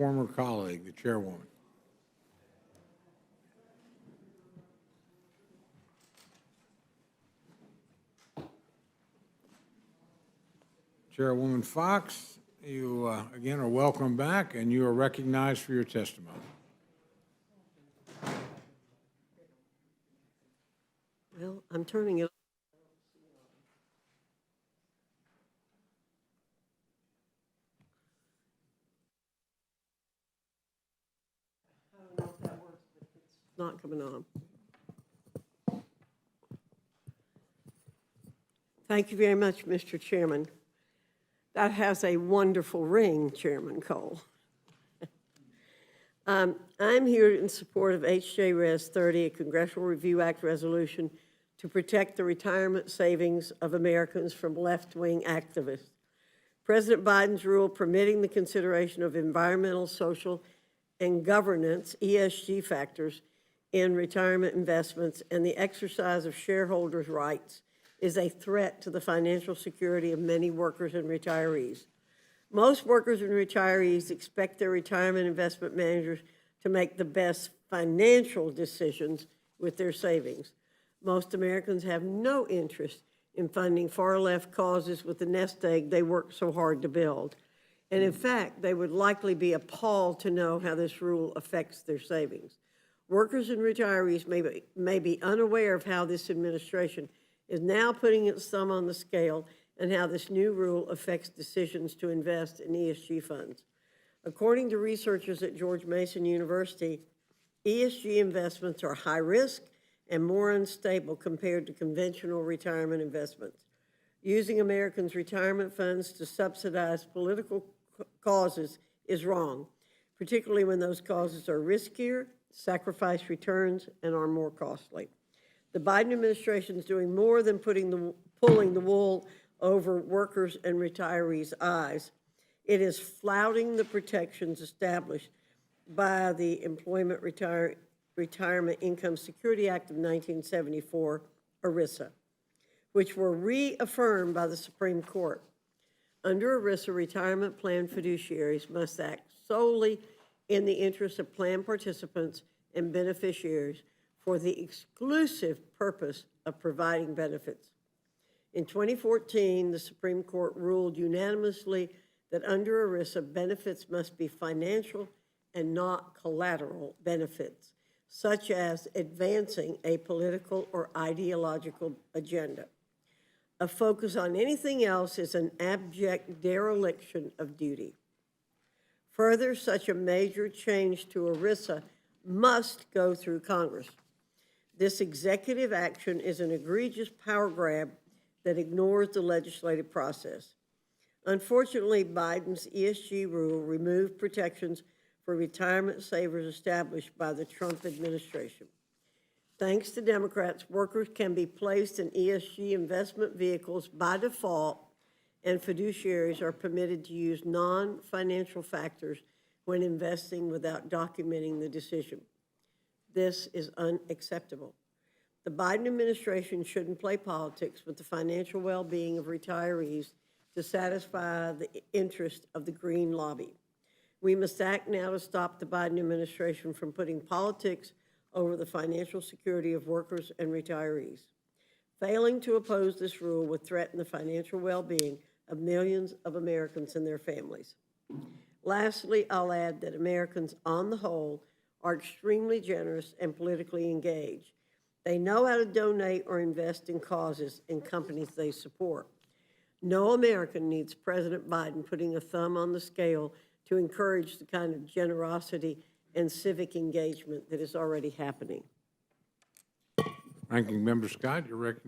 former colleague, the chairwoman. Chairwoman Foxx, you again are welcome back, and you are recognized for your testimony. Well, I'm turning it. I don't know if that works, but it's not coming on. Thank you very much, Mr. Chairman. That has a wonderful ring, Chairman Cole. I'm here in support of H.J. Res. 30, a Congressional Review Act resolution to protect the retirement savings of Americans from left-wing activists. President Biden's rule permitting the consideration of environmental, social, and governance, ESG factors, in retirement investments and the exercise of shareholders' rights is a threat to the financial security of many workers and retirees. Most workers and retirees expect their retirement investment managers to make the best financial decisions with their savings. Most Americans have no interest in funding far-left causes with the nest egg they worked so hard to build. And in fact, they would likely be appalled to know how this rule affects their savings. Workers and retirees may be unaware of how this administration is now putting its thumb on the scale and how this new rule affects decisions to invest in ESG funds. According to researchers at George Mason University, ESG investments are high risk and more unstable compared to conventional retirement investments. Using Americans' retirement funds to subsidize political causes is wrong, particularly when those causes are riskier, sacrifice returns, and are more costly. The Biden administration is doing more than pulling the wool over workers and retirees' eyes. It is flouting the protections established by the Employment Retirement Income Security Act of 1974, ERISA, which were reaffirmed by the Supreme Court. Under ERISA, retirement plan fiduciaries must act solely in the interest of plan participants and beneficiaries for the exclusive purpose of providing benefits. In 2014, the Supreme Court ruled unanimously that under ERISA, benefits must be financial and not collateral benefits, such as advancing a political or ideological agenda. A focus on anything else is an abject dereliction of duty. Further, such a major change to ERISA must go through Congress. This executive action is an egregious power grab that ignores the legislative process. Unfortunately, Biden's ESG rule removed protections for retirement savers established by the Trump administration. Thanks to Democrats, workers can be placed in ESG investment vehicles by default, and fiduciaries are permitted to use non-financial factors when investing without documenting the decision. This is unacceptable. The Biden administration shouldn't play politics with the financial well-being of retirees to satisfy the interest of the green lobby. We must act now to stop the Biden administration from putting politics over the financial security of workers and retirees. Failing to oppose this rule would threaten the financial well-being of millions of Americans and their families. Lastly, I'll add that Americans on the whole are extremely generous and politically engaged. They know how to donate or invest in causes and companies they support. No American needs President Biden putting a thumb on the scale to encourage the kind of generosity and civic engagement that is already happening. Ranking Member Scott, you're recognized.